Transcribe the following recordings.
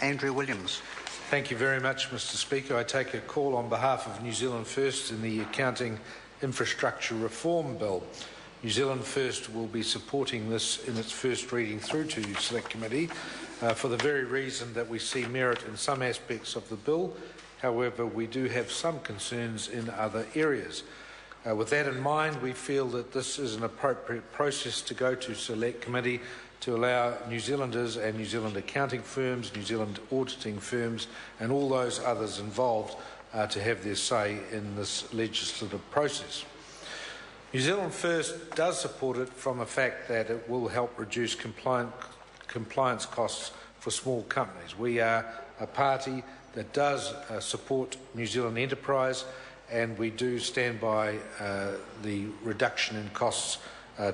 Andrew Williams. Thank you very much, Mr. Speaker. I take a call on behalf of New Zealand First in the Accounting Infrastructure Reform Bill. New Zealand First will be supporting this in its first reading through to Select Committee for the very reason that we see merit in some aspects of the bill. However, we do have some concerns in other areas. With that in mind, we feel that this is an appropriate process to go to Select Committee to allow New Zealanders and New Zealand accounting firms, New Zealand auditing firms and all those others involved to have their say in this legislative process. New Zealand First does support it from the fact that it will help reduce compliance costs for small companies. We are a party that does support New Zealand enterprise, and we do stand by the reduction in costs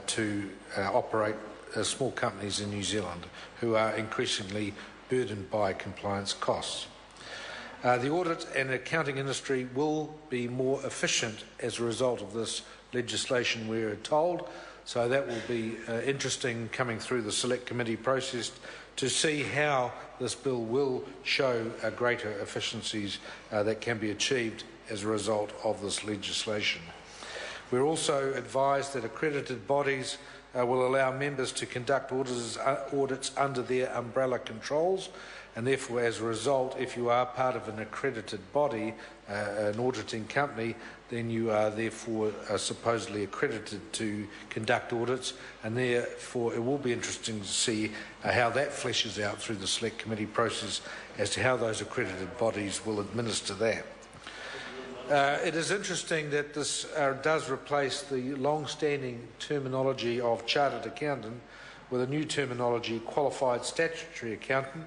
to operate small companies in New Zealand who are increasingly burdened by compliance costs. The audit and accounting industry will be more efficient as a result of this legislation, we are told, so that will be interesting coming through the Select Committee process to see how this bill will show greater efficiencies that can be achieved as a result of this legislation. We're also advised that accredited bodies will allow members to conduct audits under their umbrella controls, and therefore as a result, if you are part of an accredited body, an auditing company, then you are therefore supposedly accredited to conduct audits, and therefore it will be interesting to see how that fleshes out through the Select Committee process as to how those accredited bodies will administer that. It is interesting that this does replace the long-standing terminology of chartered accountant with a new terminology, qualified statutory accountant.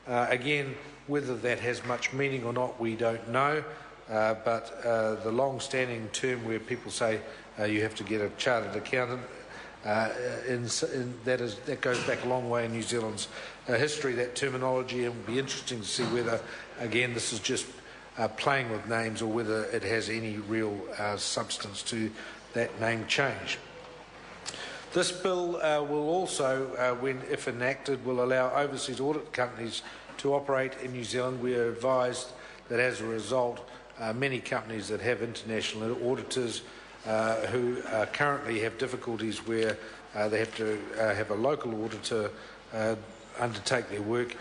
Again, whether that has much meaning or not, we don't know, but the long-standing term where people say you have to get a chartered accountant, that goes back a long way in New Zealand's history, that terminology, and it will be interesting to see whether, again, this is just playing with names or whether it has any real substance to that name change. This bill will also, if enacted, will allow overseas audit companies to operate in New Zealand. We are advised that as a result, many companies that have international auditors who currently have difficulties where they have to have a local auditor undertake their work,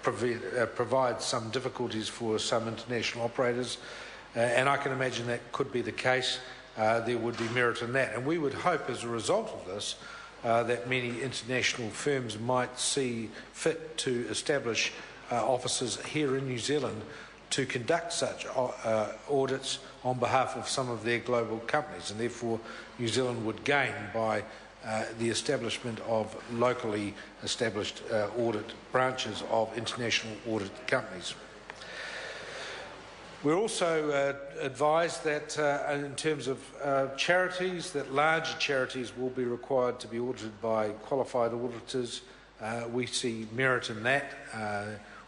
provide some difficulties for some international operators, and I can imagine that could be the case. There would be merit in that, and we would hope as a result of this that many international firms might see fit to establish offices here in New Zealand to conduct such audits on behalf of some of their global companies, and therefore New Zealand would gain by the establishment of locally established audit branches of international audit companies. We're also advised that in terms of charities, that larger charities will be required to be audited by qualified auditors. We see merit in that.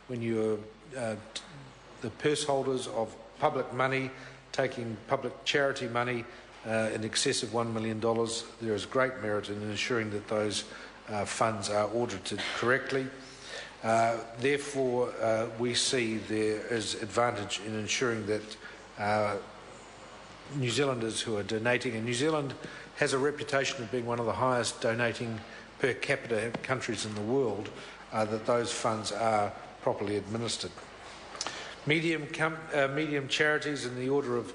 When you're the purse holders of public money, taking public charity money, in excess of $1 million, there is great merit in ensuring that those funds are audited correctly. Therefore, we see there is advantage in ensuring that New Zealanders who are donating, and New Zealand has a reputation of being one of the highest donating per capita countries in the world, that those funds are properly administered. Medium charities in the order of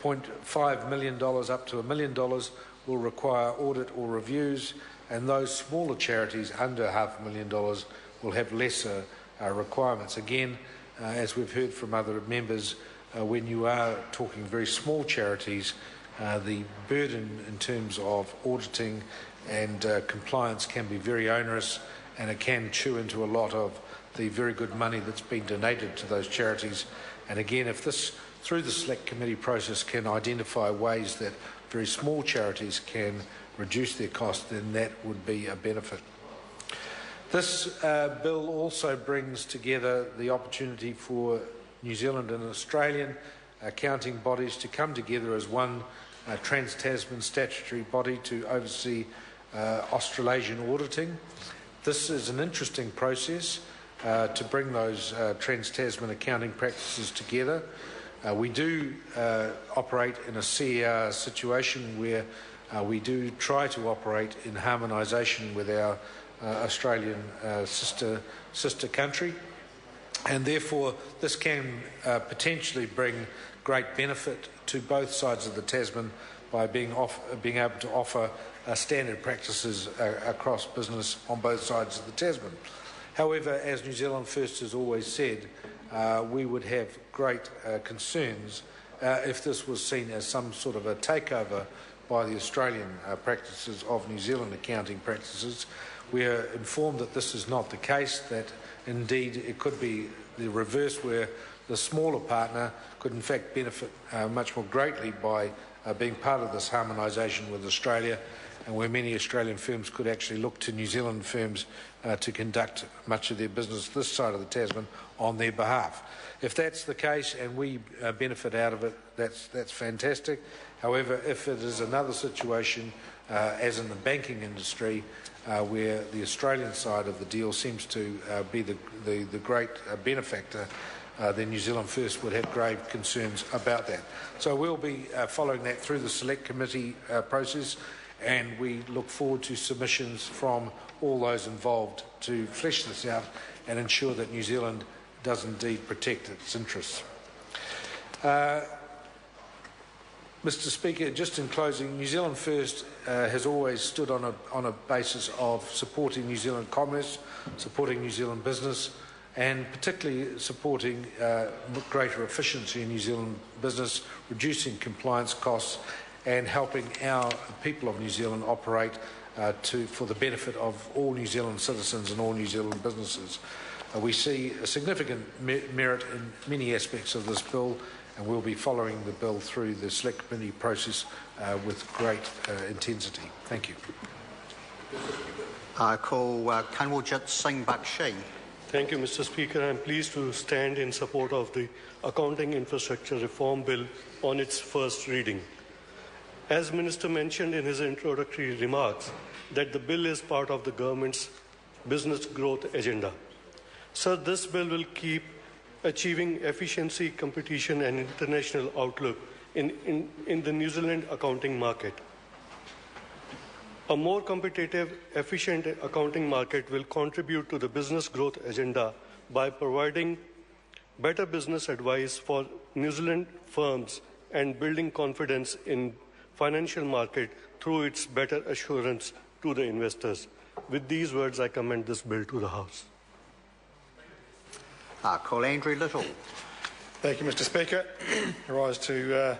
$0.5 million up to $1 million will require audit or reviews, and those smaller charities under $500,000 will have lesser requirements. Again, as we've heard from other members, when you are talking very small charities, the burden in terms of auditing and compliance can be very onerous, and it can chew into a lot of the very good money that's been donated to those charities. And again, if this, through the Select Committee process, can identify ways that very small charities can reduce their costs, then that would be a benefit. This bill also brings together the opportunity for New Zealand and Australian accounting bodies to come together as one trans-Tasman statutory body to oversee Australasian auditing. This is an interesting process. to bring those trans-Tasman accounting practices together. We do operate in a CER situation where we do try to operate in harmonisation with our Australian sister country, and therefore this can potentially bring great benefit to both sides of the Tasman by being able to offer standard practices across business on both sides of the Tasman. However, as New Zealand First has always said, we would have great concerns if this was seen as some sort of a takeover by the Australian practices of New Zealand accounting practices. We are informed that this is not the case, that indeed it could be the reverse, where the smaller partner could in fact benefit much more greatly by being part of this harmonisation with Australia, and where many Australian firms could actually look to New Zealand firms to conduct much of their business this side of the Tasman on their behalf. If that's the case and we benefit out of it, that's fantastic. However, if it is another situation, as in the banking industry, where the Australian side of the deal seems to be the great benefactor, then New Zealand First would have grave concerns about that. So we'll be following that through the Select Committee process, and we look forward to submissions from all those involved to flesh this out and ensure that New Zealand does indeed protect its interests. Mr. Speaker, just in closing, New Zealand First has always stood on a basis of supporting New Zealand commerce, supporting New Zealand business, and particularly supporting greater efficiency in New Zealand business, reducing compliance costs, and helping our people of New Zealand operate for the benefit of all New Zealand citizens and all New Zealand businesses. We see a significant merit in many aspects of this bill, and we'll be following the bill through the Select Committee process with great intensity. Thank you. I call Kanwaljit Singh Bakshi. Thank you, Mr. Speaker. I am pleased to stand in support of the Accounting Infrastructure Reform Bill on its first reading. As Minister mentioned in his introductory remarks, that the bill is part of the government's business growth agenda. So this bill will keep achieving efficiency, competition and international outlook in the New Zealand accounting market. A more competitive, efficient accounting market will contribute to the business growth agenda by providing better business advice for New Zealand firms and building confidence in financial market through its better assurance to the investors. With these words, I commend this bill to the House. I call Andrew Little. Thank you, Mr. Speaker. I rise to